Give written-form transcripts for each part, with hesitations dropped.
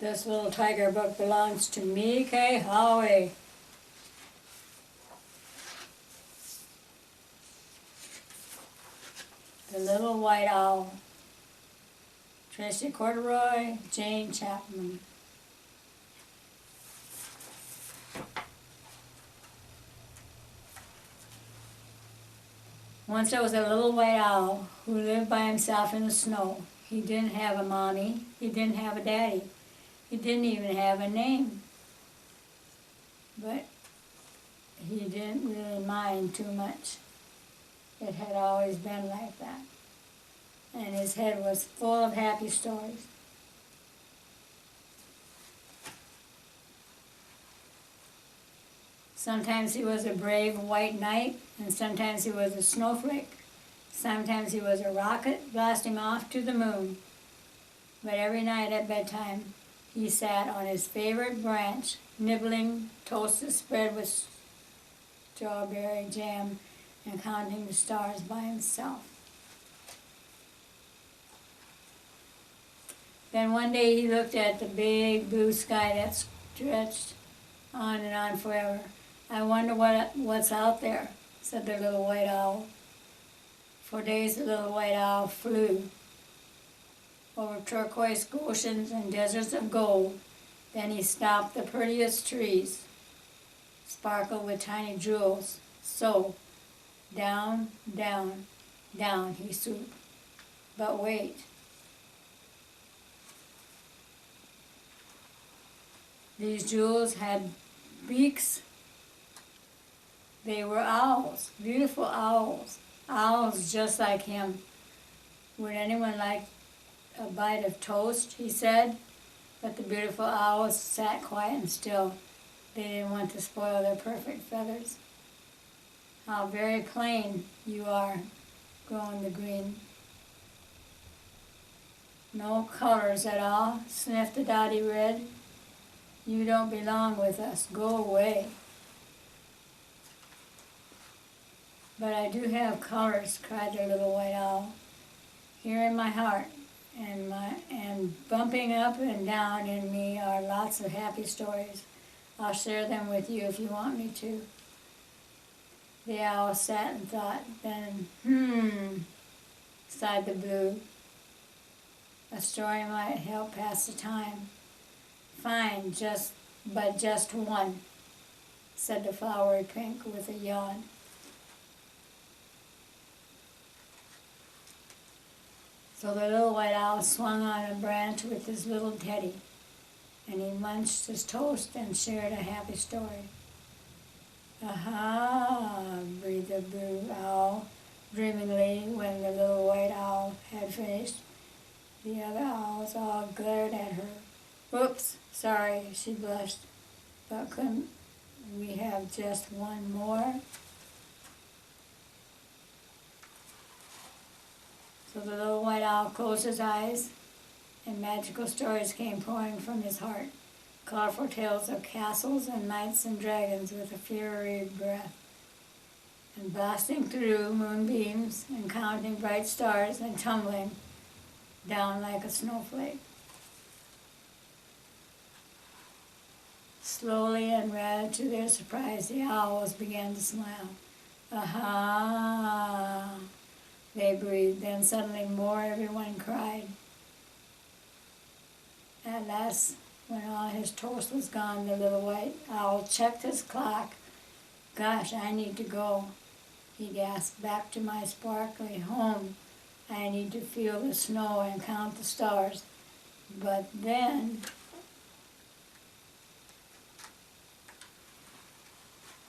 This little tiger book belongs to Mieke Howie. The Little White Owl. Tracy Corduroy, Jane Chapman. Once there was a little white owl who lived by himself in the snow. He didn't have a mommy. He didn't have a daddy. He didn't even have a name. But he didn't really mind too much. It had always been like that. And his head was full of happy stories. Sometimes he was a brave white knight, and sometimes he was a snowflake. Sometimes he was a rocket blasting off to the moon. But every night at bedtime, he sat on his favorite branch, nibbling toasted spread with strawberry jam and counting the stars by himself. Then one day he looked at the big blue sky that stretched on and on forever. I wonder what's out there, said the little white owl. For days the little white owl flew over turquoise oceans and deserts of gold. Then he stopped the prettiest trees, sparkled with tiny jewels. So, down, down, down he swooped. But wait. These jewels had beaks. They were owls, beautiful owls, owls just like him. Would anyone like a bite of toast, he said, but the beautiful owls sat quiet and still. They didn't want to spoil their perfect feathers. How very plain you are, groaned the green. No colors at all, sniffed the dotty red. You don't belong with us, go away. But I do have colors, cried the little white owl, here in my heart, and bumping up and down in me are lots of happy stories. I'll share them with you if you want me to. The owl sat and thought, then, sighed the blue. A story might help pass the time. Fine, but just one, said the flowery pink with a yawn. So the little white owl swung on a branch with his little teddy, and he munched his toast and shared a happy story. Aha, breathed the blue owl dreamingly when the little white owl had finished. The other owls all glared at her. Whoops, sorry, she blushed, but couldn't we have just one more? So the little white owl closed his eyes, and magical stories came pouring from his heart, colorful tales of castles and knights and dragons with a fiery breath, and blasting through moonbeams and counting bright stars and tumbling down like a snowflake. Slowly and rather to their surprise, the owls began to smile. Aha, they breathed. Then suddenly more, everyone cried. At last, when all his toast was gone, the little white owl checked his clock. Gosh, I need to go, he gasped, back to my sparkly home. I need to feel the snow and count the stars. But then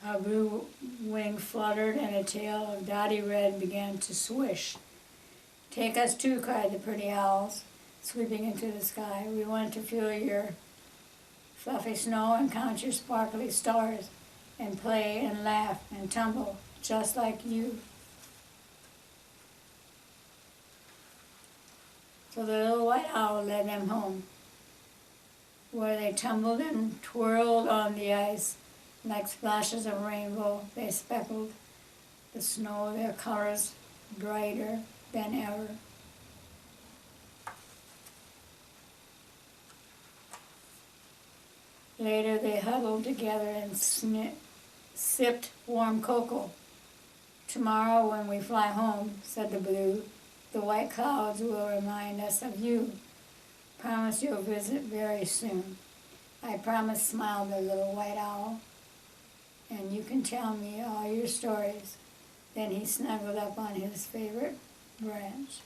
a blue wing fluttered and a tail of dotty red began to swish. Take us too, cried the pretty owls, sweeping into the sky. We want to feel your fluffy snow and count your sparkly stars and play and laugh and tumble just like you. So the little white owl led them home, where they tumbled and twirled on the ice. Like splashes of rainbow, they speckled the snow, their colors brighter than ever. Later they huddled together and sipped warm cocoa. Tomorrow when we fly home, said the blue, the white clouds will remind us of you. Promise you'll visit very soon. I promise, smiled the little white owl, and you can tell me all your stories. Then he snuggled up on his favorite branch.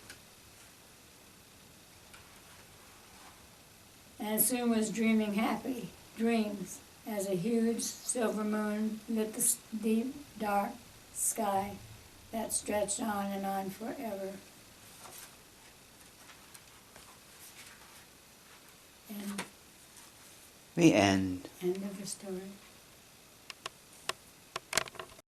And soon was dreaming happy dreams as a huge silver moon lit the deep, dark sky that stretched on and on forever. And The end. end of the story.